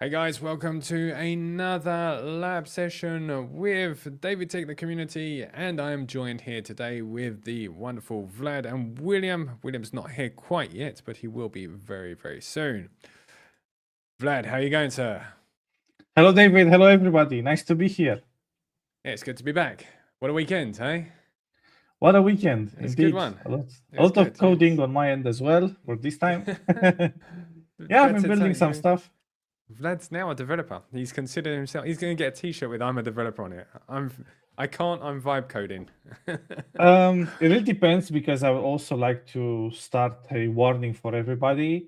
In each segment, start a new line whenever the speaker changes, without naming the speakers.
Hey guys, welcome to another lab session with David Tech, the community, and I am joined here today with the wonderful Vlad and William. William's not here quite yet, but he will be very, very soon. Vlad, how are you going, sir?
Hello, David. Hello, everybody. Nice to be here.
Yeah, it's good to be back. What a weekend, hey?
What a weekend,
It's a good
indeed.
one.
A
It was
lot of
good,
coding
yes.
on my end as well for this time. Yeah, I've
Vlad
been
said
building
something
some
to me.
stuff.
Vlad's now a developer. He's considered himself. He's going to get a T-shirt with "I'm a developer" on it. I can't. I'm vibe coding.
It really depends because I would also like to start a warning for everybody.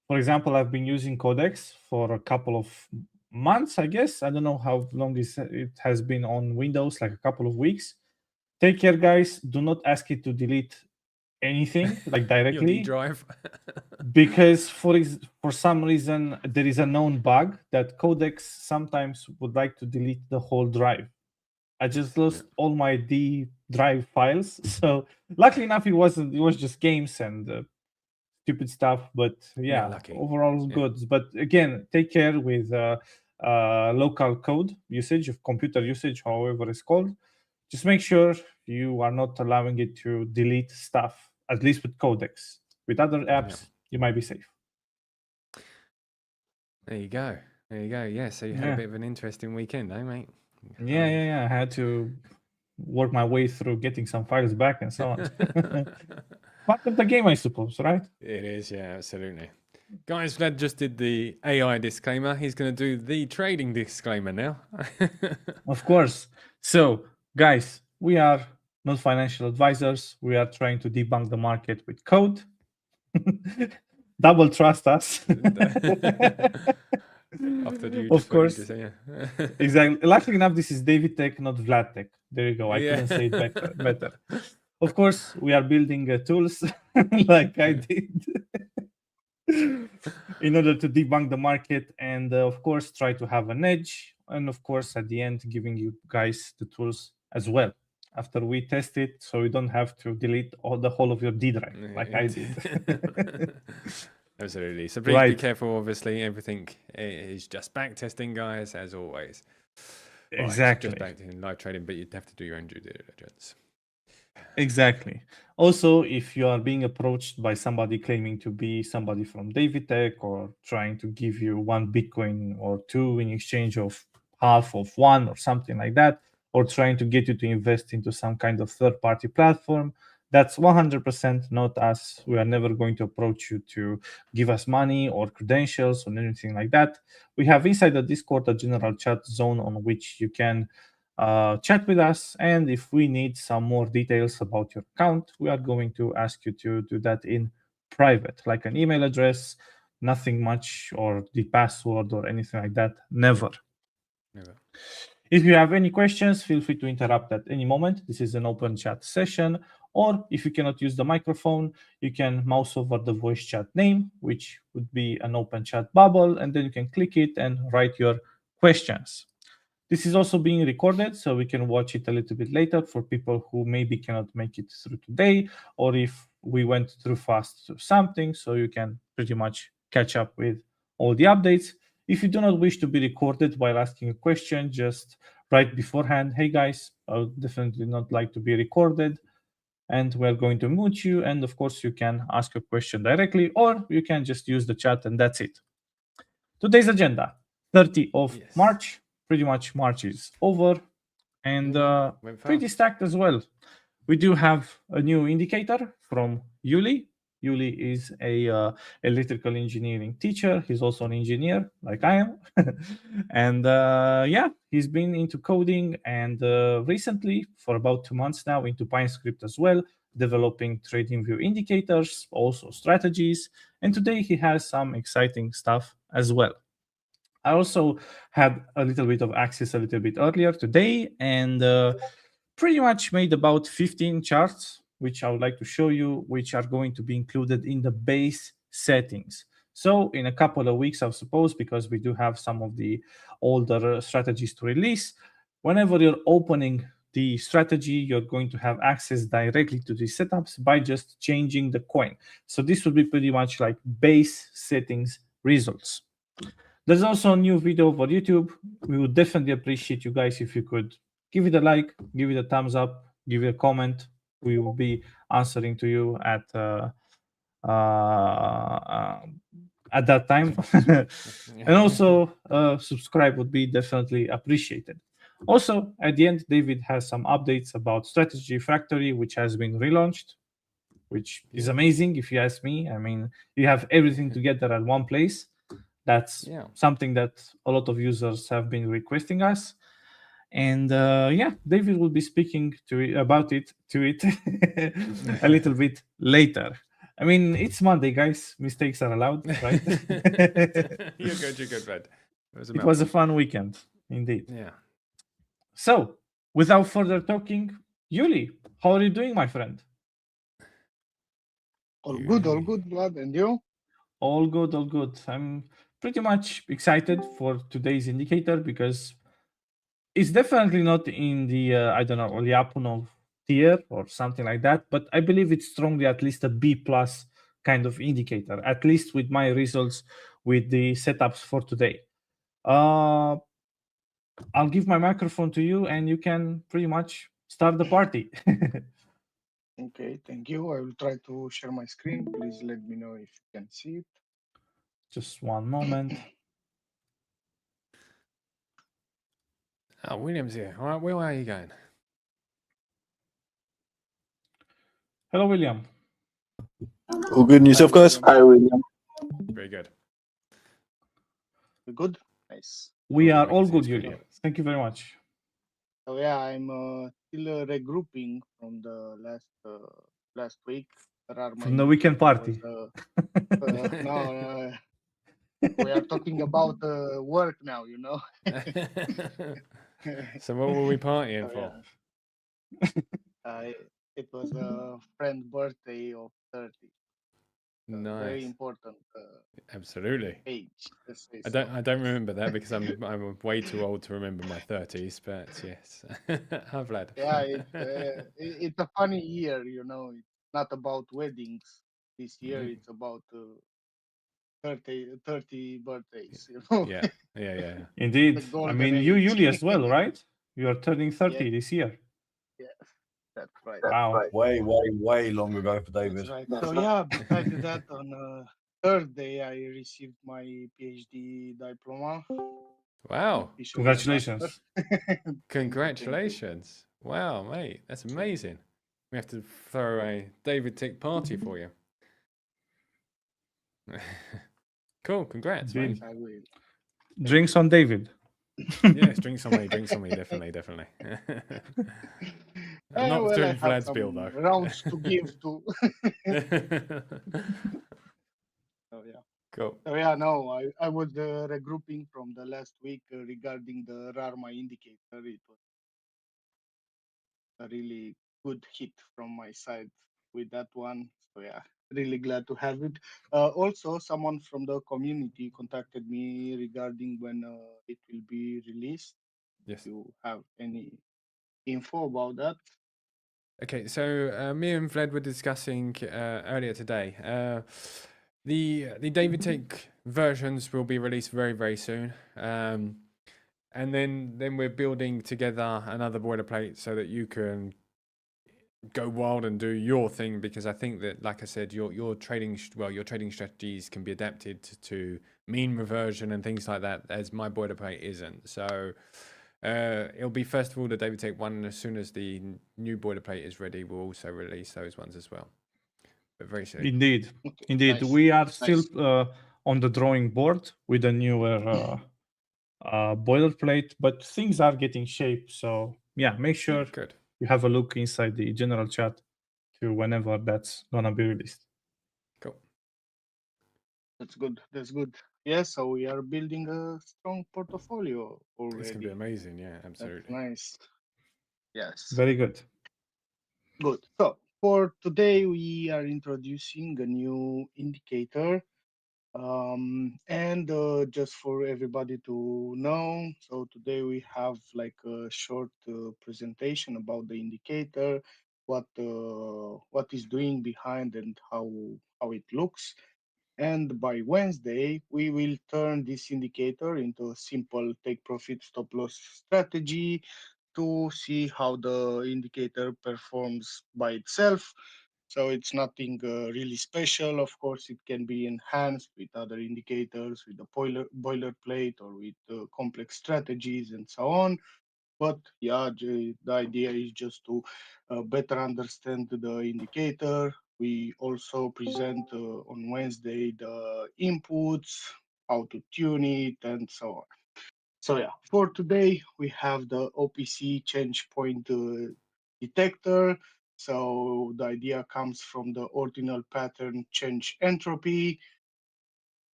For example, I've been using Codex for a couple of months, I guess. I don't know how long it has been on Windows, like a couple of weeks. Take care, guys. Do not ask it to delete anything like
Your D
directly.
drive.
Because for some reason there is a known bug that Codex sometimes would like to delete the whole drive. I just
Yeah.
lost all my D drive files. So luckily enough, it was just games and stupid stuff. But
Yeah,
yeah,
lucky.
overall it's
Yeah.
good. But again, take care with local code usage of computer usage, however it's called. Just make sure you are not allowing it to delete stuff, at least with Codex. With other
Yeah.
apps, you might be safe.
There you go. There you go. Yeah. So you had a
Yeah.
bit of an interesting weekend, eh, mate?
Yeah, yeah, yeah. I had to work my way through getting some files back and so on. Part of the game, I suppose, right?
It is. Yeah. Absolutely. Guys, Vlad just did the AI disclaimer. He's going to do the trading disclaimer now.
Of course. So, guys, we are not financial advisors. We are trying to debunk the market with code. Double trust us.
After you
Of
just what you
course.
just said, yeah.
Exactly. Luckily enough, this is David Tech, not Vlad Tech. There you go. I
Yeah.
couldn't say it better. Of course, we are building tools like I did in order to debunk the market and, of course, try to have an edge. And, of course, at the end, giving you guys the tools as well after we test it so you don't have to delete the whole of your D drive like I did.
Absolutely. So please be
Right.
careful. Obviously, everything is just back testing, guys, as always. Well, it's just
Exactly.
back in live trading, but you'd have to do your own due diligence.
Exactly. Also, if you are being approached by somebody claiming to be somebody from David Tech or trying to give you one Bitcoin or two in exchange of half of one or something like that, or trying to get you to invest into some kind of third party platform, that's 100% not us. We are never going to approach you to give us money or credentials or anything like that. We have inside the Discord a general chat zone on which you can chat with us. And if we need some more details about your account, we are going to ask you to do that in private, like an email address, nothing much, or the password or anything like that. Never.
Never.
If you have any questions, feel free to interrupt at any moment. This is an open chat session. Or if you cannot use the microphone, you can mouse over the voice chat name, which would be an open chat bubble, and then you can click it and write your questions. This is also being recorded, so we can watch it a little bit later for people who maybe cannot make it through today, or if we went through fast through something, so you can pretty much catch up with all the updates. If you do not wish to be recorded while asking a question, just write beforehand, hey guys, I would definitely not like to be recorded, and we're going to mute you. And of course, you can ask a question directly, or you can just use the chat, and that's it. Today's agenda 30th of
Yes.
March. Pretty much March is over and
Yeah. Went
pretty
fast.
stacked as well. We do have a new indicator from Yuli. Yuli is a electrical engineering teacher. He's also an engineer, like I am, and yeah, he's been into coding and recently, for about 2 months now, into PineScript as well, developing TradingView indicators, also strategies, and today he has some exciting stuff as well. I also had a little bit of access a little bit earlier today and pretty much made about 15 charts, which I would like to show you, which are going to be included in the base settings. So in a couple of weeks, I suppose, because we do have some of the older strategies to release, whenever you're opening the strategy, you're going to have access directly to the setups by just changing the coin. So this would be pretty much like base settings results. There's also a new video for YouTube. We would definitely appreciate you guys if you could give it a like, give it a thumbs up, give it a comment. We will be answering to you uh, at that time. And also, subscribe would be definitely appreciated. Also, at the end, David has some updates about Strategy Factory, which has been relaunched, which is amazing if you ask me. I mean, you have everything together at one place. That's
Yeah.
something that a lot of users have been requesting us. And yeah, David will be speaking about it a little bit later. I mean, it's Monday, guys. Mistakes are allowed, right?
You're good. You're good, Vlad.
It was a fun weekend, indeed.
Yeah.
So, without further talking, Yuli, how are you doing, my friend?
All good, Vlad. And you?
All good, all good. I'm pretty much excited for today's indicator because it's definitely not in the I don't know, Lyapunov tier or something like that, but I believe it's strongly at least a B plus kind of indicator, at least with my results with the setups for today. I'll give my microphone to you and you can pretty much start the party.
Okay, thank you. I will try to share my screen. Please let me know if you can see it.
Just one moment.
Oh, William's here. All right, where are you going?
Hello, William.
All good in yourself, guys?
Hi,
William.
Very good.
We good? Nice.
We
All
are
good, we
all
can see
good,
your
Yuli.
screen.
Thank you very much.
So yeah, I'm still regrouping from the last week. There are my
From the weekend party.
no, we are talking about work now, you know.
So what were we partying
So,
for?
it was a friend birthday of 30.
Nice.
Very important
Absolutely.
age. Let's say
I
so.
don't remember that because I'm way too old to remember my 30s, but yes. Hi, Vlad.
Yeah, it's a funny year, you know. It's not about weddings this year.
Mhm.
It's about 30 birthdays, you know.
Yeah.
Indeed.
The
I
golden
mean, you,
age.
Yuli, as well, right? You are turning 30
Yeah.
this year.
Yes, that's right.
Wow.
Way long ago for David.
That's right. So yeah, besides that, on Thursday I received my PhD diploma.
Wow.
Officially a master.
Congratulations.
Thank you.
Congratulations. Wow, mate. That's amazing. We have to throw a David Tick party for you. Cool. Congrats, mate.
I will.
Drinks on David.
Yes, drinks on me, definitely. Not
Well,
doing
I have
Vlad's
some
bill, though.
rounds to give to. So yeah.
Cool.
So yeah, no, I was regrouping from the last week regarding the RARMA indicator. It was a really good hit from my side with that one. So yeah, really glad to have it. Also, someone from the community contacted me regarding when it will be released.
Yes.
You have any info about that?
Okay, so me and Vlad were discussing earlier today. The David Tick versions will be released very soon. And then we're building together another boilerplate so that you can go wild and do your thing, because I think that, like I said, your trading strategies can be adapted to mean reversion and things like that, as my boilerplate isn't. So it'll be first of all the David Tick one, and as soon as the new boilerplate is ready, we'll also release those ones as well. But very soon.
Indeed.
Okay,
Indeed.
nice.
We are still
Nice.
on the drawing board with a newer boilerplate, but things are getting shape. So yeah, make sure
Good.
you have a look inside the general chat to whenever that's gonna be released.
Cool.
That's good. That's good. Yeah, so we are building a strong portfolio already.
It's gonna be amazing. Yeah, absolutely.
That's nice. Yes.
Very good.
Good. So for today, we are introducing a new indicator. And just for everybody to know, so today we have like a short presentation about the indicator, what is doing behind and how it looks. And by Wednesday, we will turn this indicator into a simple take profit stop loss strategy to see how the indicator performs by itself. So it's nothing really special. Of course, it can be enhanced with other indicators, with the boilerplate or with complex strategies and so on. But yeah, the idea is just to better understand the indicator. We also present on Wednesday the inputs, how to tune it, and so on. So yeah, for today we have the OPC change point detector. So the idea comes from the ordinal pattern change entropy,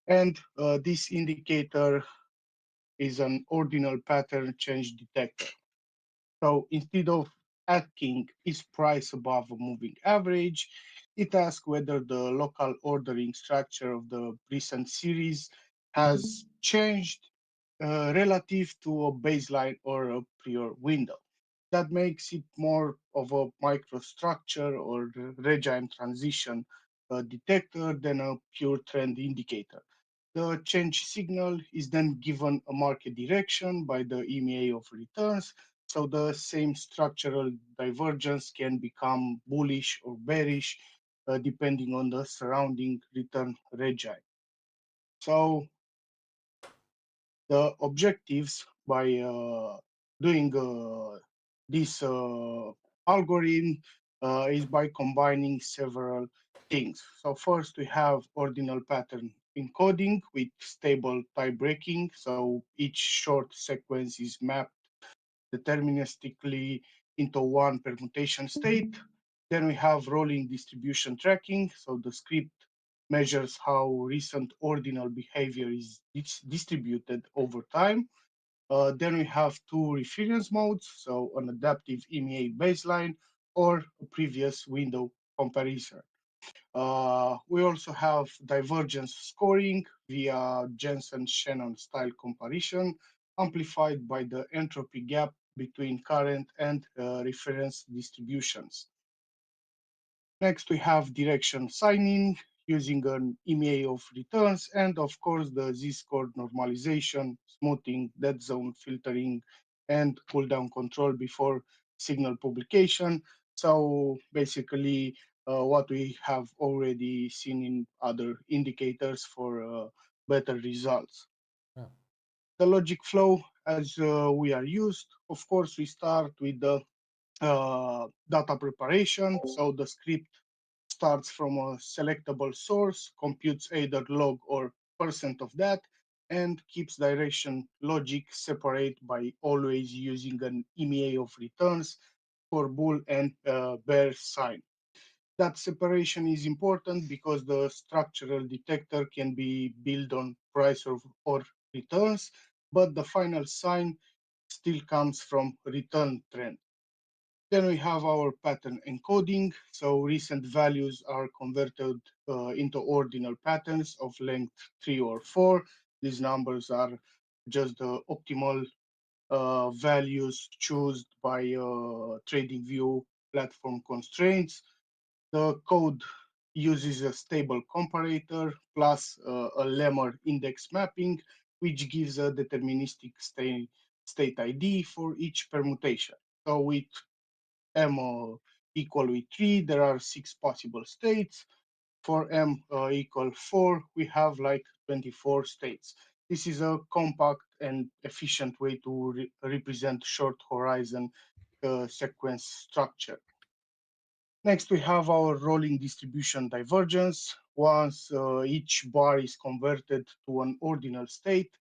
and this indicator is an ordinal pattern change detector. So instead of asking is price above a moving average, it asks whether the local ordering structure of the recent series has changed relative to a baseline or a prior window. That makes it more of a microstructure or regime transition detector than a pure trend indicator. The change signal is then given a market direction by the EMA of returns, so the same structural divergence can become bullish or bearish depending on the surrounding return regime. So the objectives by doing this algorithm is by combining several things. So first we have ordinal pattern encoding with stable tie breaking. So each short sequence is mapped deterministically into one permutation state. Then we have rolling distribution tracking. So the script measures how recent ordinal behavior is distributed over time. Then we have two reference modes, so an adaptive EMEA baseline or a previous window comparison. We also have divergence scoring via Jensen-Shannon style comparison, amplified by the entropy gap between current and reference distributions. Next, we have direction signing using an EMEA of returns, and of course, the Z-score normalization, smoothing, dead zone filtering, and cooldown control before signal publication. So basically, what we have already seen in other indicators for better results.
Yeah.
The logic flow, as we are used, of course, we start with the data preparation. So the script starts from a selectable source, computes either log or percent of that, and keeps direction logic separate by always using an EMEA of returns for bull and bear sign. That separation is important because the structural detector can be built on price or returns, but the final sign still comes from return trend. Then we have our pattern encoding. So recent values are converted into ordinal patterns of length 3 or 4. These numbers are just the optimal values chosen by TradingView platform constraints. The code uses a stable comparator plus a lemma index mapping, which gives a deterministic state ID for each permutation. So with m equal with 3, there are 6 possible states. For m equal 4, we have like 24 states. This is a compact and efficient way to represent short horizon sequence structure. Next, we have our rolling distribution divergence. Once each bar is converted to an ordinal state,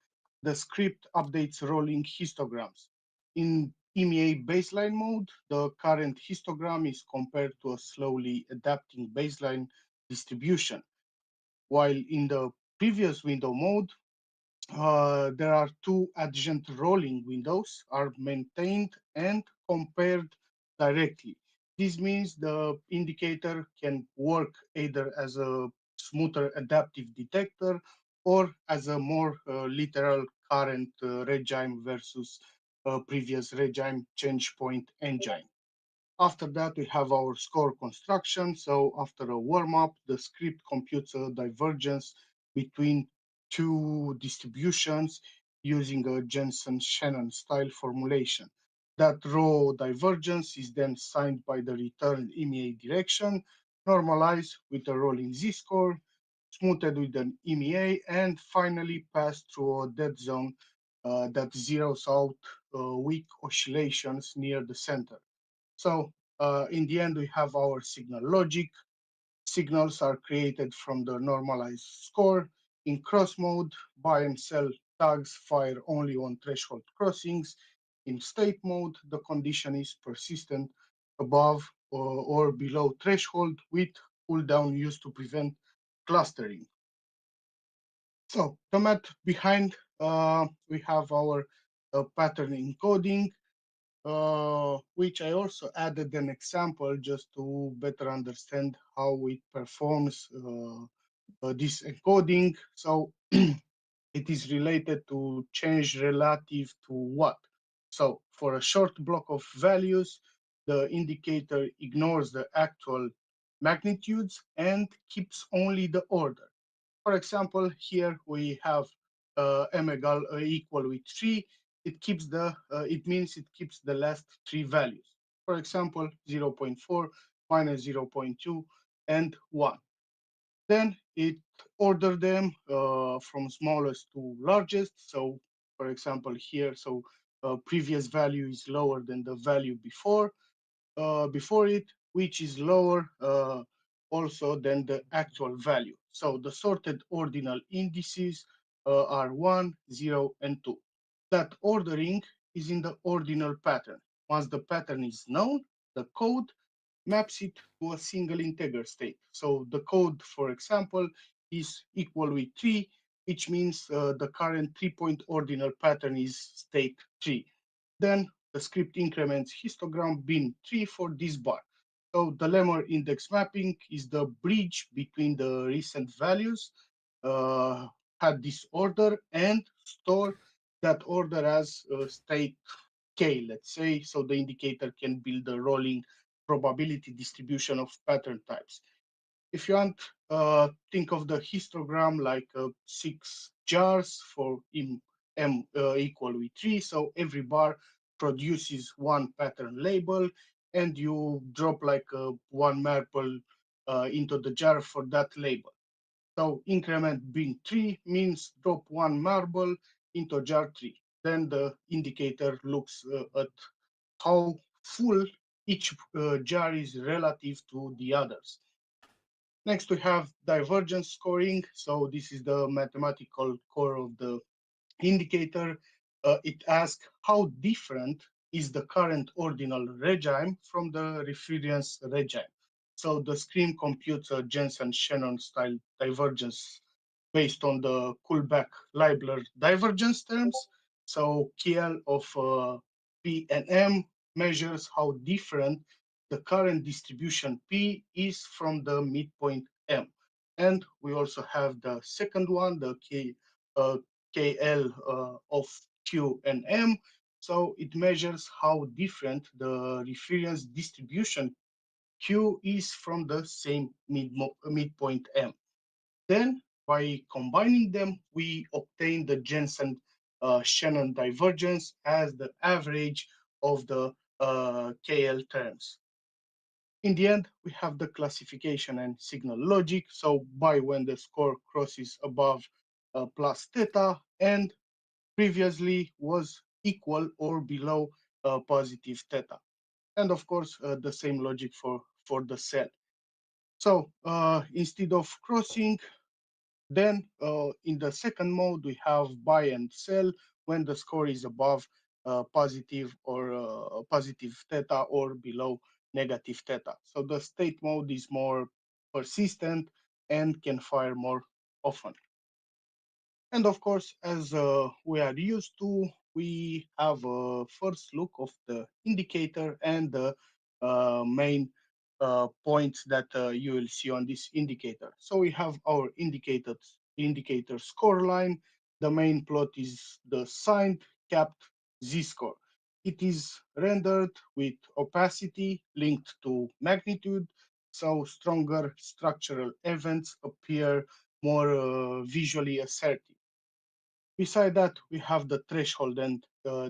the script updates rolling histograms. In EMEA baseline mode, the current histogram is compared to a slowly adapting baseline distribution, while in the previous window mode, there are two adjacent rolling windows are maintained and compared directly. This means the indicator can work either as a smoother adaptive detector or as a more literal current regime versus previous regime change point engine. After that, we have our score construction. So after a warm up, the script computes a divergence between two distributions using a Jensen-Shannon style formulation. That raw divergence is then signed by the returned EMEA direction, normalized with a rolling z-score, smoothed with an EMEA, and finally passed through a dead zone that zeroes out weak oscillations near the center. So in the end, we have our signal logic. Signals are created from the normalized score. In cross mode, buy and sell tags fire only on threshold crossings. In state mode, the condition is persistent above or below threshold with cooldown used to prevent clustering. So the math behind, we have our pattern encoding, which I also added an example just to better understand how it performs this encoding. So it is related to change relative to what? So for a short block of values, the indicator ignores the actual magnitudes and keeps only the order. For example, here we have m equal with 3. It means it keeps the last three values. For example, 0.4 minus 0.2 and 1. Then it ordered them from smallest to largest. So for example, here, so previous value is lower than the value before it, which is lower also than the actual value. So the sorted ordinal indices are 1, 0, and 2. That ordering is in the ordinal pattern. Once the pattern is known, the code maps it to a single integer state. So the code, for example, is equal with 3, which means the current 3-point ordinal pattern is state 3. Then the script increments histogram bin 3 for this bar. So the lemma index mapping is the bridge between the recent values had this order and store that order as state K, let's say, so the indicator can build a rolling probability distribution of pattern types. If you want, think of the histogram like 6 jars for M equal with 3. So every bar produces one pattern label, and you drop like one marble into the jar for that label. So increment bin 3 means drop one marble into jar 3. Then the indicator looks at how full each jar is relative to the others. Next, we have divergence scoring. So this is the mathematical core of the indicator. It asks how different is the current ordinal regime from the reference regime. So the screen computes a Jensen-Shannon style divergence based on the Kullback-Leibler divergence terms. So KL of P and M measures how different the current distribution P is from the midpoint M. And we also have the second one, the KL of Q and M. So it measures how different the reference distribution Q is from the same midpoint M. Then by combining them, we obtain the Jensen-Shannon divergence as the average of the KL terms. In the end, we have the classification and signal logic. So by when the score crosses above plus theta and previously was equal or below positive theta. And of course, the same logic for the cell. So instead of crossing, then in the second mode, we have buy and sell when the score is above positive or positive theta or below negative theta. So the state mode is more persistent and can fire more often. And of course, as we are used to, we have a first look of the indicator and the main points that you will see on this indicator. So we have our indicator score line. The main plot is the signed capped z-score. It is rendered with opacity linked to magnitude, so stronger structural events appear more visually assertive. Beside that, we have the threshold and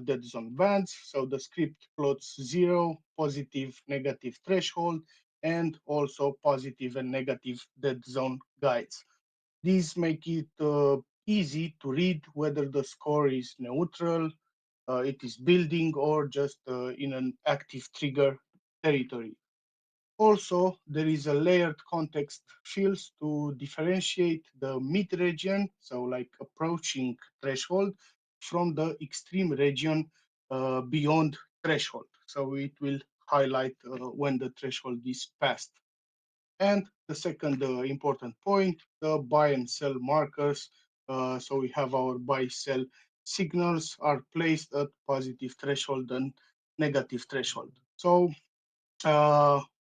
dead zone bands. So the script plots 0, positive, negative threshold, and also positive and negative dead zone guides. These make it easy to read whether the score is neutral, it is building, or just in an active trigger territory. Also, there is a layered context fields to differentiate the mid region, so like approaching threshold, from the extreme region beyond threshold. So it will highlight when the threshold is passed. And the second important point, the buy and sell markers. So we have our buy-sell signals are placed at positive threshold and negative threshold. So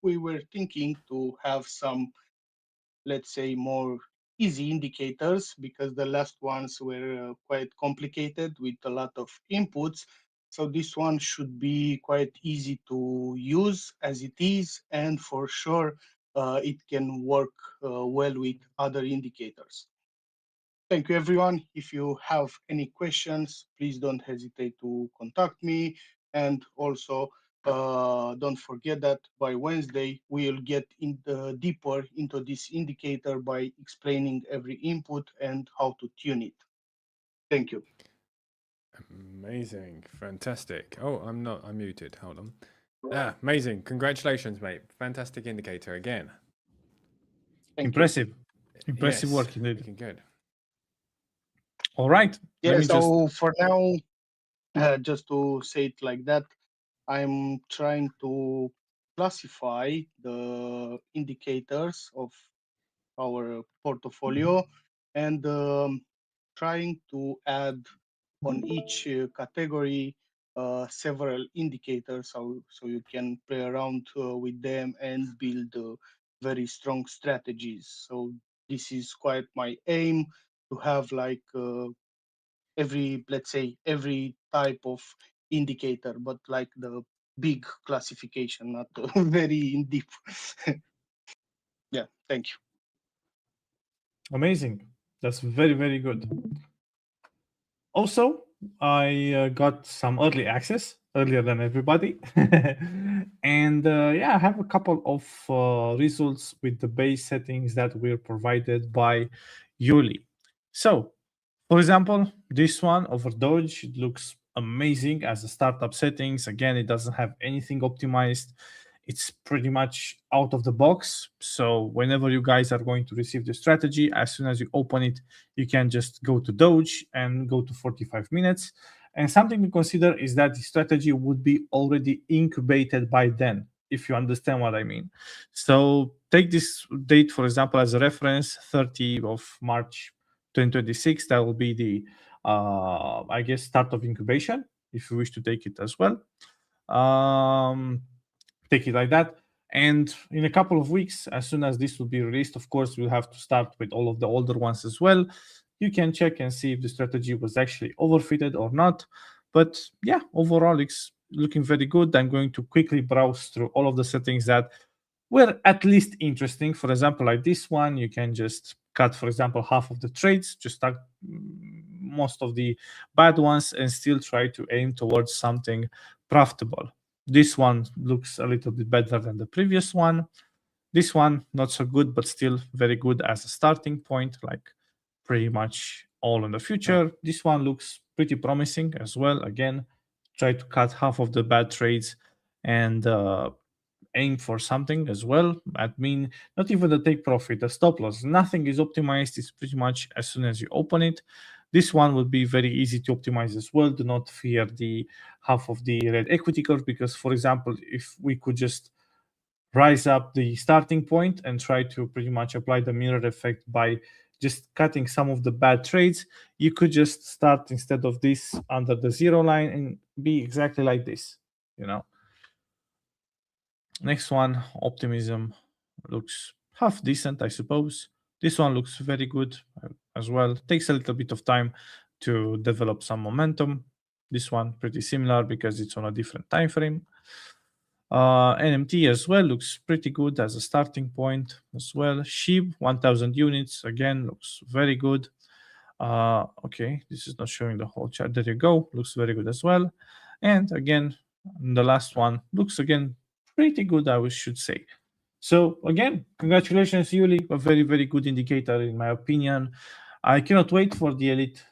we were thinking to have some, let's say, more easy indicators because the last ones were quite complicated with a lot of inputs. So this one should be quite easy to use as it is, and for sure it can work well with other indicators. Thank you, everyone. If you have any questions, please don't hesitate to contact me. And also, don't forget that by Wednesday, we'll get deeper into this indicator by explaining every input and how to tune it. Thank you.
Amazing. Fantastic. Oh, I'm muted. Hold on. Amazing. Congratulations, mate. Fantastic indicator again.
Thank
Impressive.
you.
Impressive
Yes,
work indeed.
looking good.
All right.
Yeah, so for now, just to say it like that, I'm trying to classify the indicators of our portfolio and trying to add on each category several indicators so you can play around with them and build very strong strategies. So this is quite my aim, to have like let's say every type of indicator, but like the big classification, not very in deep. Yeah, thank you.
Amazing. That's very, very good. Also, I got some early access earlier than everybody. And yeah, I have a couple of results with the base settings that were provided by Yuli. So, for example, this one over Doge, it looks amazing as a startup settings. Again, it doesn't have anything optimized. It's pretty much out of the box. So whenever you guys are going to receive the strategy, as soon as you open it, you can just go to Doge and go to 45 minutes. And something to consider is that the strategy would be already incubated by then, if you understand what I mean. So take this date, for example, as a reference, 30 of March 2026. That will be the, I guess, start of incubation, if you wish to take it as well. Take it like that. And in a couple of weeks, as soon as this will be released, of course, we'll have to start with all of the older ones as well. You can check and see if the strategy was actually overfitted or not. But yeah, overall, it's looking very good. I'm going to quickly browse through all of the settings that were at least interesting. For example, like this one, you can just cut, for example, half of the trades, just start most of the bad ones, and still try to aim towards something profitable. This one looks a little bit better than the previous one. This one, not so good, but still very good as a starting point, like pretty much all in the future. This one looks pretty promising as well. Again, try to cut half of the bad trades and aim for something as well. I mean, not even the take profit, the stop loss, nothing is optimized. It's pretty much as soon as you open it. This one will be very easy to optimize as well. Do not fear the half of the red equity curve, because, for example, if we could just rise up the starting point and try to pretty much apply the mirror effect by just cutting some of the bad trades, you could just start instead of this under the zero line and be exactly like this, you know. Next one, optimism, looks half decent, I suppose. This one looks very good as well. Takes a little bit of time to develop some momentum. This one pretty similar because it's on a different time frame. NMT as well looks pretty good as a starting point as well. SHIB 1000 units again looks very good. Okay, this is not showing the whole chart. There you go. Looks very good as well. And again, the last one looks again pretty good, I should say. So again, congratulations, Yuli. A very, very good indicator in my opinion. I cannot wait for the elite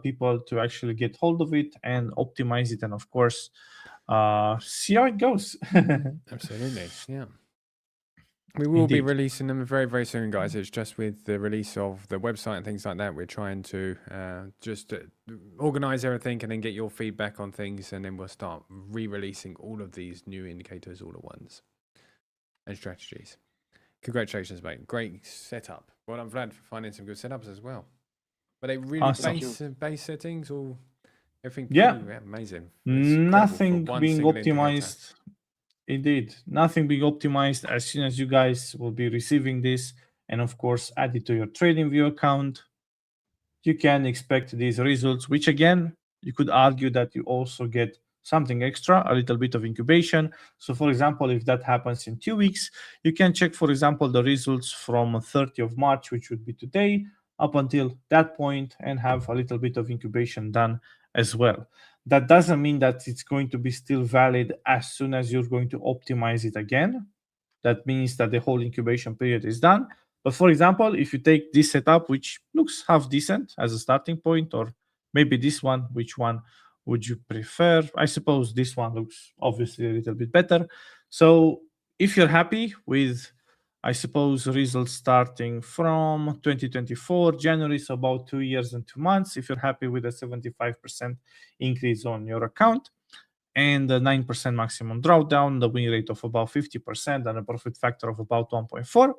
people to actually get hold of it and optimize it, and of course, see how it goes.
Absolutely, yeah. We will be
Indeed.
releasing them very, very soon, guys. It's just with the release of the website and things like that, we're trying to just organize everything and then get your feedback on things, and then we'll start re-releasing all of these new indicators all at once and strategies. Congratulations, mate. Great setup. Well done, Vlad, for finding some good setups as well. Were they really
Awesome.
base settings or everything?
Yeah.
Pretty amazing. It's incredible for
Nothing
one
being
single indicator.
optimized. Indeed, nothing being optimized. As soon as you guys will be receiving this, and of course add it to your TradingView account, you can expect these results, which again, you could argue that you also get something extra, a little bit of incubation. So for example, if that happens in 2 weeks, you can check, for example, the results from 30th of March, which would be today, up until that point, and have a little bit of incubation done as well. That doesn't mean that it's going to be still valid as soon as you're going to optimize it again. That means that the whole incubation period is done. But for example, if you take this setup, which looks half decent as a starting point, or maybe this one, which one would you prefer? I suppose this one looks obviously a little bit better. So if you're happy with, I suppose, results starting from 2024 January, so about 2 years and 2 months, if you're happy with a 75% increase on your account and a 9% maximum drawdown, the win rate of about 50%, and a profit factor of about 1.4.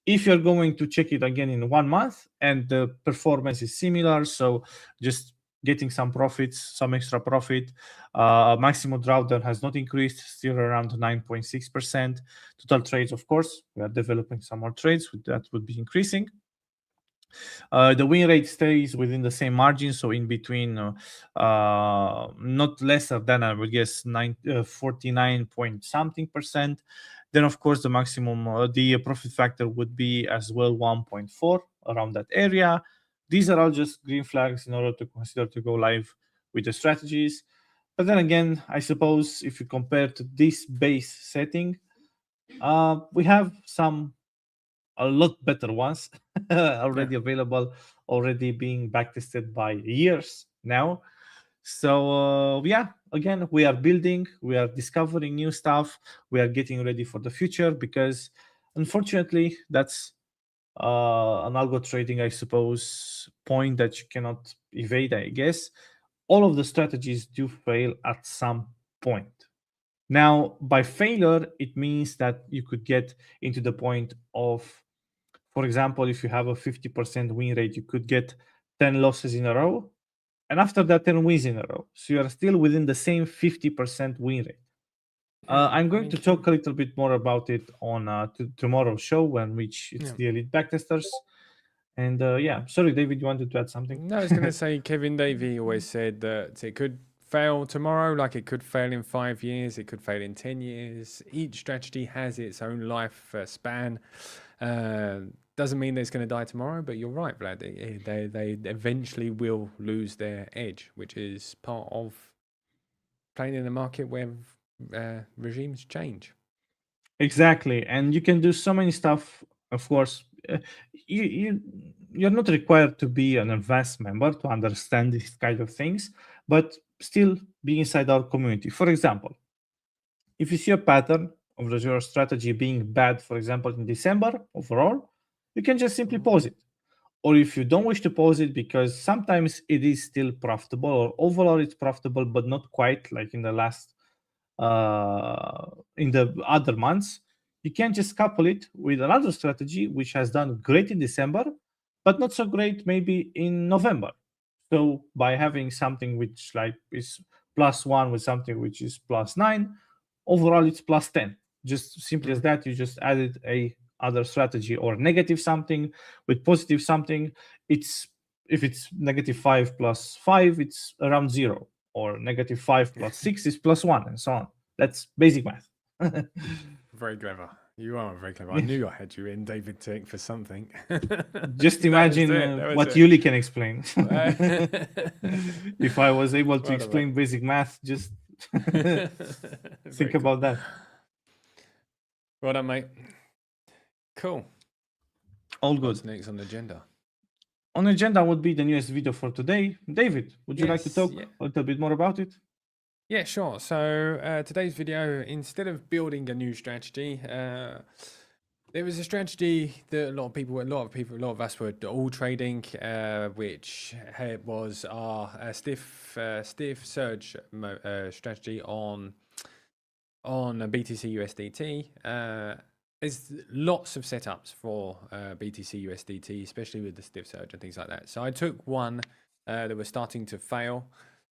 If you're going to check it again in 1 month and the performance is similar, so just getting some profits, some extra profit, maximum drawdown has not increased, still around 9.6%. Total trades, of course, we are developing some more trades, that would be increasing. The win rate stays within the same margin, so in between, not lesser than, I would guess, 49 point something percent. Then, of course, the maximum, the profit factor would be as well 1.4, around that area. These are all just green flags in order to consider to go live with the strategies. But then again, I suppose if you compare to this base setting, we have a lot better ones already available, already being backtested by years now. So yeah, again, we are building, we are discovering new stuff, we are getting ready for the future, because unfortunately that's an algo trading, I suppose, point that you cannot evade, I guess. All of the strategies do fail at some point. Now, by failure, it means that you could get into the point of, for example, if you have a 50% win rate, you could get 10 losses in a row, and after that 10 wins in a row. So you are still within the same 50% win rate. I'm going to talk a little bit more about it on tomorrow's show, when which it's the elite backtesters. And yeah, sorry, David, you wanted to add something?
No, I was going to say, Kevin Davey always said that it could fail tomorrow, like it could fail in 5 years, it could fail in 10 years. Each strategy has its own life span. Doesn't mean that it's going to die tomorrow, but you're right, Vlad. They eventually will lose their edge, which is part of playing in a market where regimes change.
Exactly, and you can do so many stuff. Of course, you're not required to be an advanced member to understand these kind of things, but still be inside our community. For example, if you see a pattern of your strategy being bad, for example, in December overall, you can just simply pause it. Or if you don't wish to pause it because sometimes it is still profitable, or overall it's profitable, but not quite like in the last, in the other months, you can just couple it with another strategy which has done great in December, but not so great maybe in November. So by having something which like is +1 with something which is +9, overall it's +10. Just simply as that, you just added a other strategy, or negative something with positive something. It's, if it's -5 + 5, it's around 0, or -5 + 6 is +1, and so on. That's basic math.
Very clever. You are very clever. I knew I had you in David Tech for something.
Just
That was
imagine
it, that was
what
it.
Yuli can explain.
Right.
If I was able to
Well done,
explain
mate.
basic math, just
Very
think
cool.
about that.
Well done, mate. Cool.
All good.
What's next on the agenda?
On agenda would be the newest video for today. David, would you like to
Yes,
talk
yeah.
a little bit more about it?
Yeah, sure. So today's video, instead of building a new strategy, there was a strategy that a lot of us were all trading, which was our stiff surge strategy on BTC USDT. There's lots of setups for BTC USDT, especially with the stiff surge and things like that. So I took one that was starting to fail.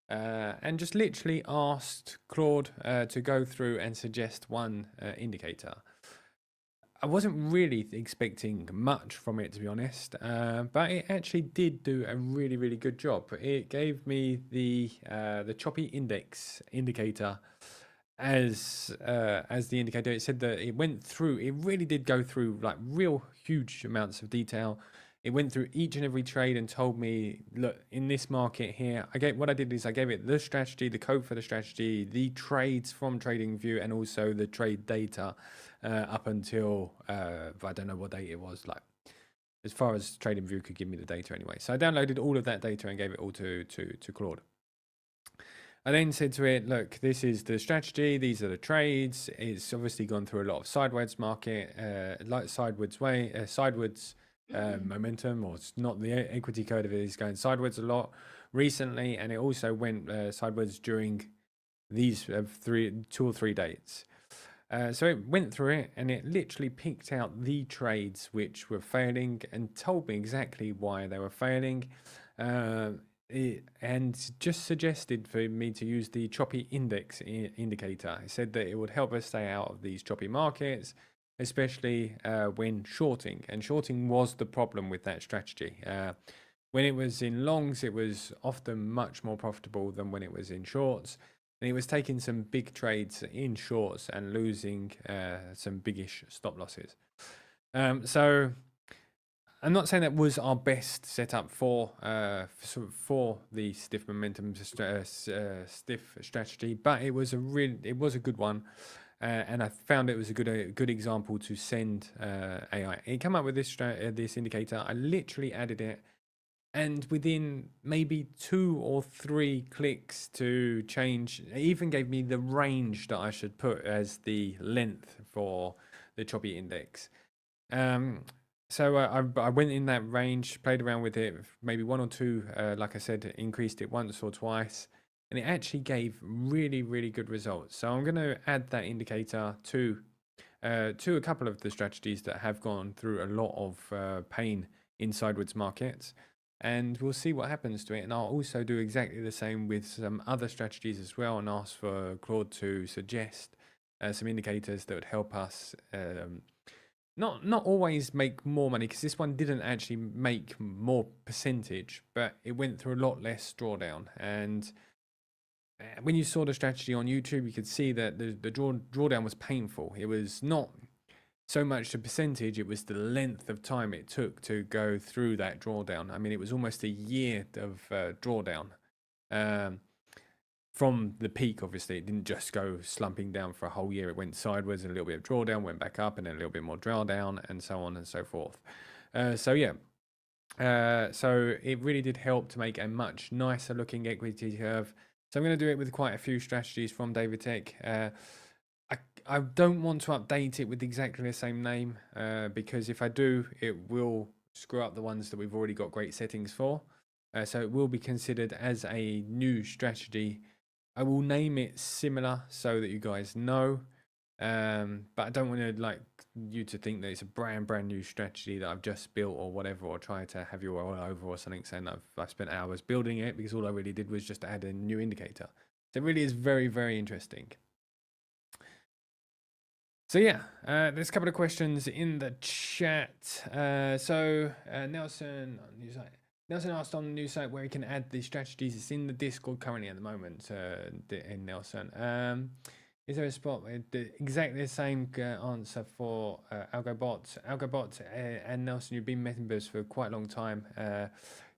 And just literally asked Claude to go through and suggest one indicator. I wasn't really expecting much from it, to be honest, but it actually did do a really, really good job. It gave me the choppy index indicator as the indicator. It said that it went through. It really did go through like real huge amounts of detail. It went through each and every trade and told me, look, in this market here, I gave it the strategy, the code for the strategy, the trades from TradingView, and also the trade data up until I don't know what date it was, like as far as TradingView could give me the data anyway. So I downloaded all of that data and gave it all to Claude. I then said to it, look, this is the strategy, these are the trades. It's obviously gone through a lot of sideways market, sideways momentum, or it's not the equity code of it is going sideways a lot recently, and it also went sideways during these 2 or 3 dates. So it went through it and it literally picked out the trades which were failing and told me exactly why they were failing, and just suggested for me to use the choppy index indicator. It said that it would help us stay out of these choppy markets, especially when shorting. And shorting was the problem with that strategy. When it was in longs, it was often much more profitable than when it was in shorts. And it was taking some big trades in shorts and losing some biggish stop losses. So I'm not saying that was our best setup for the stiff momentum stiff strategy, but it was a good one. And I found it was a good example to send AI. It came up with this indicator. I literally added it, and within maybe 2 or 3 clicks to change, it even gave me the range that I should put as the length for the choppy index. So I went in that range, played around with it, maybe 1 or 2, like I said, increased it once or twice. And it actually gave really, really good results. So I'm going to add that indicator to a couple of the strategies that have gone through a lot of pain in sideways markets. And we'll see what happens to it. And I'll also do exactly the same with some other strategies as well, and ask for Claude to suggest some indicators that would help us not always make more money, because this one didn't actually make more percentage, but it went through a lot less drawdown. And when you saw the strategy on YouTube, you could see that the drawdown was painful. It was not so much the percentage, it was the length of time it took to go through that drawdown. I mean, it was almost a year of drawdown. From the peak, obviously, it didn't just go slumping down for a whole year. It went sideways, a little bit of drawdown, went back up, and then a little bit more drawdown, and so on and so forth. So it really did help to make a much nicer looking equity curve. So I'm going to do it with quite a few strategies from David Tech. I don't want to update it with exactly the same name, because if I do, it will screw up the ones that we've already got great settings for. So it will be considered as a new strategy. I will name it similar so that you guys know, but I don't want to like you to think that it's a brand new strategy that I've just built or whatever, or try to have you all over or something saying that I've spent hours building it, because all I really did was just add a new indicator. So it really is very, very interesting. So yeah, there's a couple of questions in the chat. Nelson on news site. Nelson asked on the news site where he can add the strategies. It's in the Discord currently at the moment. In Nelson, Is there a spot where exactly the same answer for AlgoBot? AlgoBot and Nelson, you've been members for quite a long time.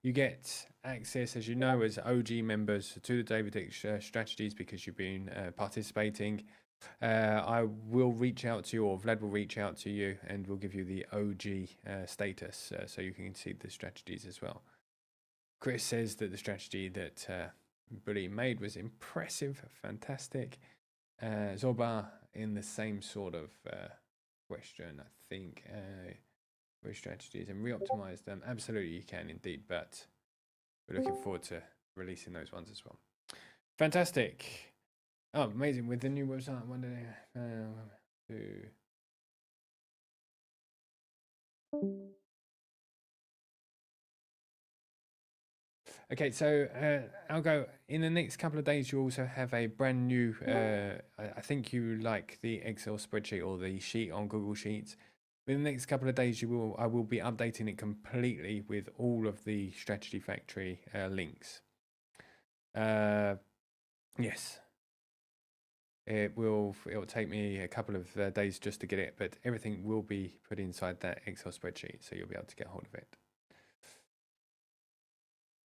You get access, as you know, as OG members to the David X strategies because you've been participating. I will reach out to you, or Vlad will reach out to you, and we'll give you the OG status so you can see the strategies as well. Chris says that the strategy that Bully made was impressive, fantastic. Zoba in the same sort of question, I think. With strategies and re-optimize them. Absolutely, you can indeed, but we're looking forward to releasing those ones as well. Fantastic. Oh, amazing. With the new website, I wonder Okay, so Algo, in the next couple of days, you also have a brand new, I think you like the Excel spreadsheet or the sheet on Google Sheets. In the next couple of days, I will be updating it completely with all of the Strategy Factory links. Yes. It'll take me a couple of days just to get it, but everything will be put inside that Excel spreadsheet, so you'll be able to get hold of it.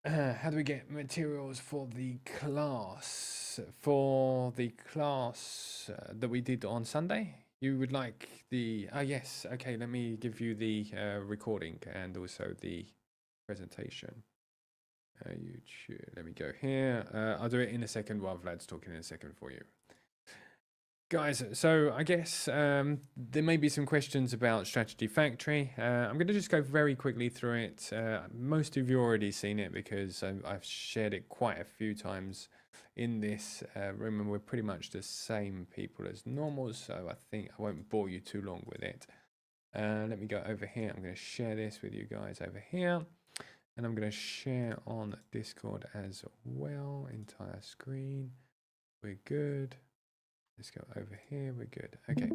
How do we get materials for the class? For the class that we did on Sunday? You would like the... Oh, yes. Okay, let me give you the recording and also the presentation. YouTube. Let me go here. I'll do it in a second while Vlad's talking in a second for you. Guys, so I guess there may be some questions about Strategy Factory. I'm going to just go very quickly through it. Most of you already seen it because I've shared it quite a few times in this room, and we're pretty much the same people as normal, so I think I won't bore you too long with it. Let me go over here. I'm going to share this with you guys over here, and I'm going to share on Discord as well. Entire screen. We're good. Let's go over here. We're good. Okay.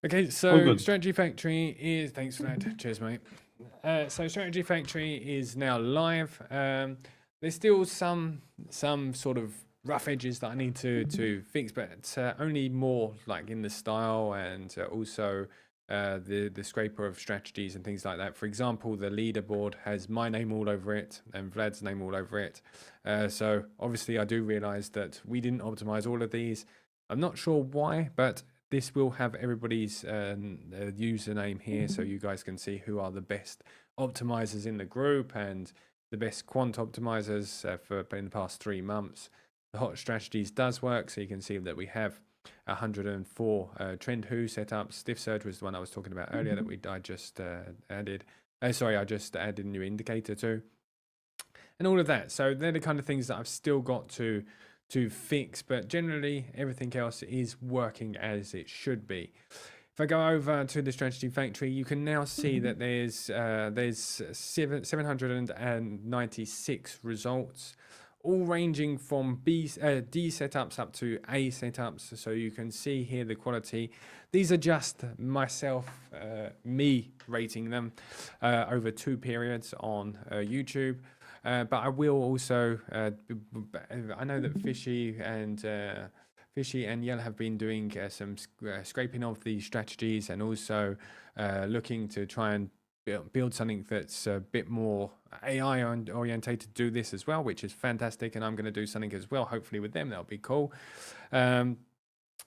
Okay, so Strategy Factory is... Thanks, Vlad. Cheers, mate. So Strategy Factory is now live. There's still some sort of rough edges that I need to fix, but only more like in the style and also the scraper of strategies and things like that. For example, the leaderboard has my name all over it and Vlad's name all over it. So obviously I do realize that we didn't optimize all of these. I'm not sure why, but this will have everybody's username here so you guys can see who are the best optimizers in the group and the best quant optimizers for in the past 3 months. The hot strategies does work, so you can see that we have 104 trend who setups. Stiff surge was the one I was talking about earlier that I just added. Sorry, I just added a new indicator to, and all of that. So they're the kind of things that I've still got to fix, but generally everything else is working as it should be. If I go over to the Strategy Factory, you can now see that there's 796 results, all ranging from D setups up to A setups. So you can see here the quality. These are just myself, me rating them over 2 periods on YouTube. But I will also, I know that Fishy and Yell have been doing some scraping of the strategies and also looking to try and build something that's a bit more AI orientated to do this as well, which is fantastic. And I'm going to do something as well, hopefully with them. That'll be cool. So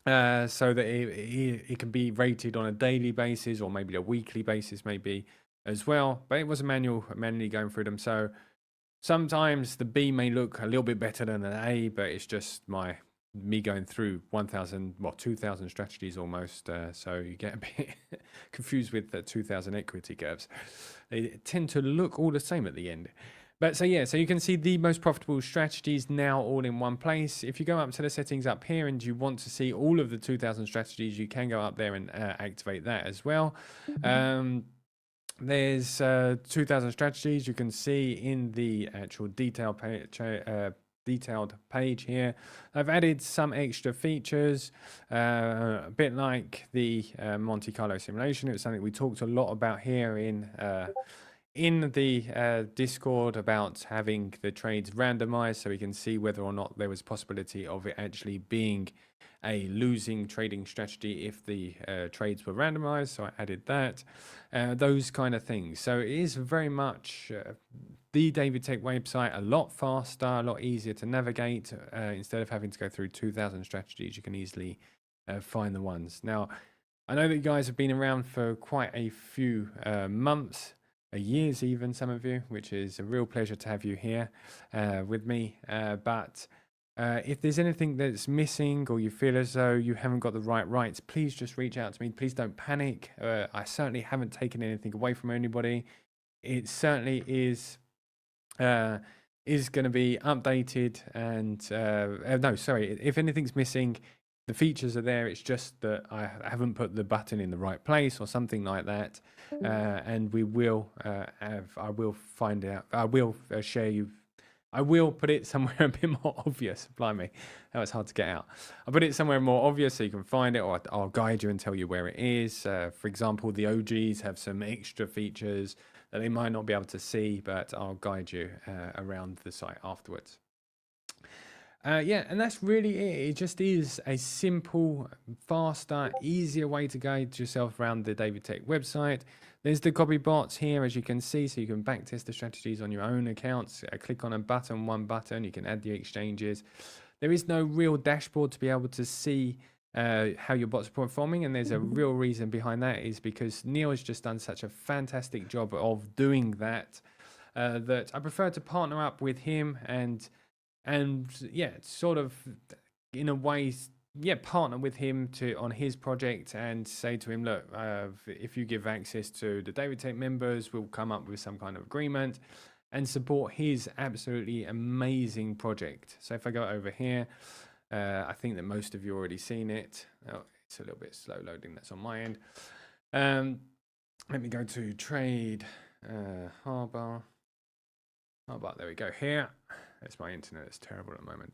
that it can be rated on a daily basis or maybe a weekly basis maybe as well. But it was manually going through them. So sometimes the B may look a little bit better than an A, but it's just me going through 2,000 strategies almost. So you get a bit confused with the 2,000 equity curves. They tend to look all the same at the end. But so yeah, so you can see the most profitable strategies now all in one place. If you go up to the settings up here and you want to see all of the 2,000 strategies, you can go up there and activate that as well. There's 2,000 strategies you can see in the actual detailed page here. I've added some extra features, a bit like the Monte Carlo simulation. It was something we talked a lot about here in in the Discord about having the trades randomized so we can see whether or not there was possibility of it actually being a losing trading strategy if the trades were randomized. So I added that, those kind of things. So it is very much the David Tech website, a lot faster, a lot easier to navigate. Instead of having to go through 2,000 strategies, you can easily find the ones. Now, I know that you guys have been around for quite a few months, years even, some of you, which is a real pleasure to have you here with me. But if there's anything that's missing or you feel as though you haven't got the right rights, please just reach out to me. Please don't panic. I certainly haven't taken anything away from anybody. It certainly is going to be updated. And no, sorry, if anything's missing, the features are there. It's just that I haven't put the button in the right place or something like that. And we will I will find out. I will share you. I will put it somewhere a bit more obvious. Blimey, that was hard to get out. I'll put it somewhere more obvious so you can find it, or I'll guide you and tell you where it is. For example, the OGs have some extra features that they might not be able to see, but I'll guide you around the site afterwards. Yeah, and that's really it. It just is a simple, faster, easier way to guide yourself around the David Tech website. There's the copy bots here, as you can see, so you can backtest the strategies on your own accounts. Click on a button, one button, you can add the exchanges. There is no real dashboard to be able to see how your bots are performing, and there's a real reason behind that is because Neil has just done such a fantastic job of doing that, that I prefer to partner up with him and yeah, sort of in a way, yeah, partner with him on his project and say to him, look, if you give access to the David Tech members, we'll come up with some kind of agreement and support his absolutely amazing project. So if I go over here, I think that most of you already seen it. Oh, it's a little bit slow loading. That's on my end. Let me go to trade harbor. There we go here. It's my internet. It's terrible at the moment.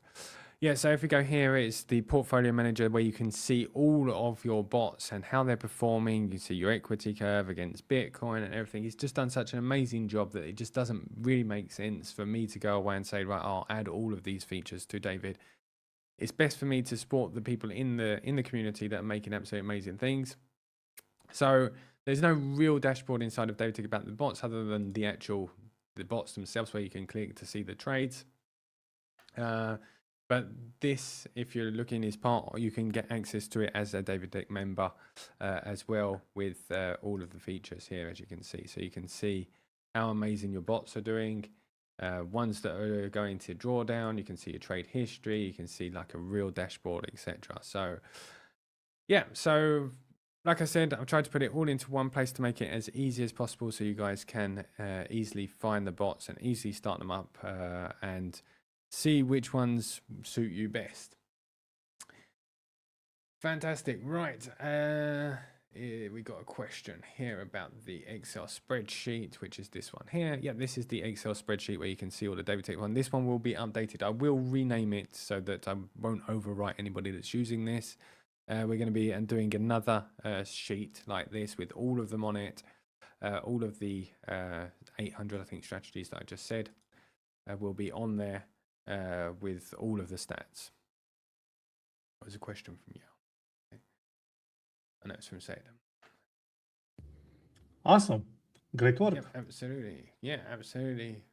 Yeah, so if we go here, it's the portfolio manager where you can see all of your bots and how they're performing. You see your equity curve against Bitcoin and everything. He's just done such an amazing job that it just doesn't really make sense for me to go away and say, right, I'll add all of these features to David. It's best for me to support the people in the community that are making absolutely amazing things. So there's no real dashboard inside of David Tech about the bots other than the bots themselves where you can click to see the trades. But this, if you're looking, is part, you can get access to it as a David Tech member as well with all of the features here, as you can see. So you can see how amazing your bots are doing. Ones that are going to drawdown, you can see your trade history, you can see like a real dashboard, etc. So yeah, so like I said, I've tried to put it all into one place to make it as easy as possible so you guys can easily find the bots and easily start them up and see which ones suit you best. Fantastic. Right. We got a question here about the Excel spreadsheet, which is this one here. Yeah, this is the Excel spreadsheet where you can see all the David Tech one. This one will be updated. I will rename it so that I won't overwrite anybody that's using this. We're going to be doing another sheet like this with all of them on it. All of the 800, I think, strategies that I just said will be on there with all of the stats. That was a question from you. I know it's from Said.
Awesome. Great work.
Yep, absolutely. Yeah, absolutely.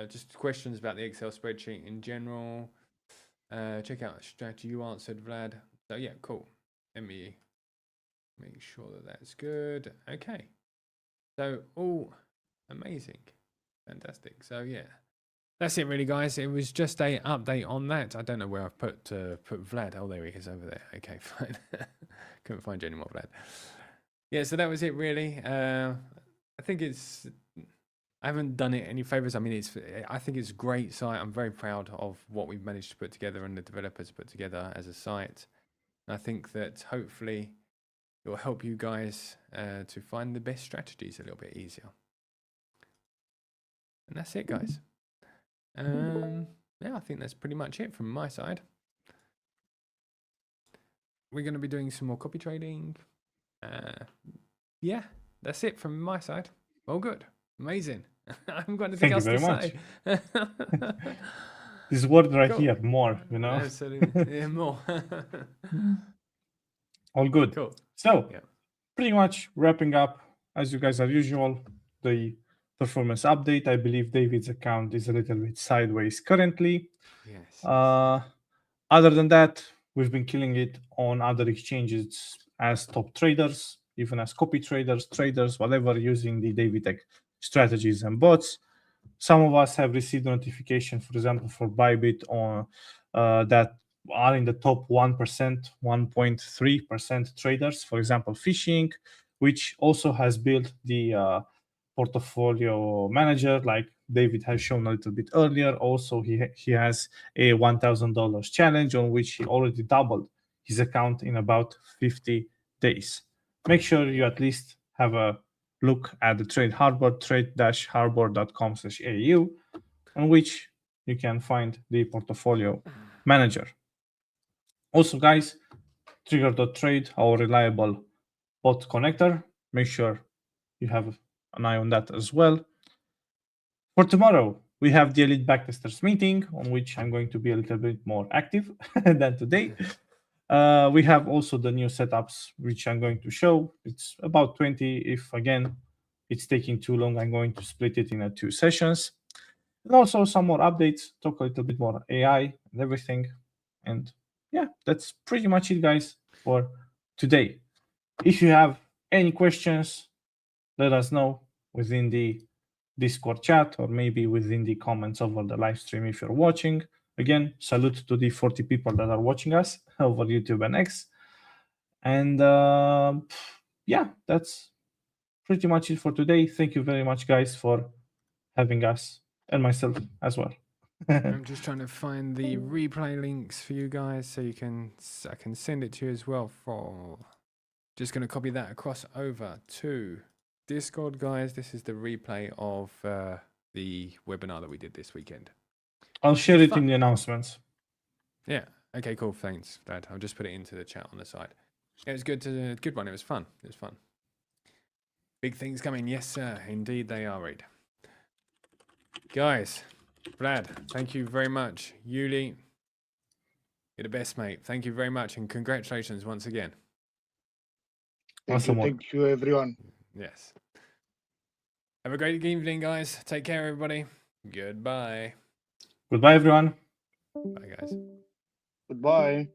Just questions about the Excel spreadsheet in general. Check out the strategy you answered, Vlad. So yeah, cool. Let me make sure that that's good. Okay. So all amazing. Fantastic. So yeah. That's it really, guys. It was just a update on that. I don't know where I've put Vlad. Oh, there he is over there. Okay, fine. Couldn't find you anymore, Vlad. Yeah, so that was it really. I think I haven't done it any favors. I mean, I think it's a great site. I'm very proud of what we've managed to put together and the developers put together as a site. And I think that hopefully it will help you guys to find the best strategies a little bit easier. And that's it, guys. Yeah, I think that's pretty much it from my side. We're going to be doing some more copy trading. Yeah, that's it from my side. All good. Amazing. I haven't got anything
Thank you
else to
very
say.
This word right
Cool.
here, more,
Absolutely. Yeah, more.
All good.
Cool.
So,
Yeah.
pretty much wrapping up, as you guys are usual, the performance update. I believe David's account is a little bit sideways currently.
Yes.
Other than that, we've been killing it on other exchanges as top traders, even as copy traders, whatever, using the David strategies and bots. Some of us have received notification, for example, for Bybit on that are in the top 1%, 1.3% traders, for example, Fishing, which also has built the portfolio manager, like David has shown a little bit earlier. Also, he has a $1,000 challenge on which he already doubled his account in about 50 days. Make sure you at least have a look at the Trade Harbor, trade-harbor.com/au, on which you can find the portfolio manager. Also, guys, Trigger.trade, our reliable bot connector. Make sure you have an eye on that as well. For tomorrow, we have the Elite Backtesters meeting, on which I'm going to be a little bit more active than today. We have also the new setups, which I'm going to show. It's about 20. If, again, it's taking too long, I'm going to split it in 2 sessions. And also some more updates, talk a little bit more AI and everything. And yeah, that's pretty much it, guys, for today. If you have any questions, let us know within the Discord chat or maybe within the comments over the live stream if you're watching. Again, salute to the 40 people that are watching us over YouTube and X. And yeah, that's pretty much it for today. Thank you very much, guys, for having us and myself as well.
I'm just trying to find the replay links for you guys so you can I can send it to you as well. For just going to copy that across over to Discord, guys. This is the replay of the webinar that we did this weekend.
I'll share it
Fun.
in the announcements.
Yeah. Okay. Cool. Thanks, Dad. I'll just put it into the chat on the side. It was good one. It was fun. It was fun. Big things coming. Yes, sir. Indeed, they are, Reid. Guys, Vlad, thank you very much. Yuli, you're the best, mate. Thank you very much, and congratulations once again.
Awesome.
Thank you, everyone.
Yes. Have a great evening, guys. Take care, everybody. Goodbye.
Goodbye, everyone.
Bye, guys.
Goodbye.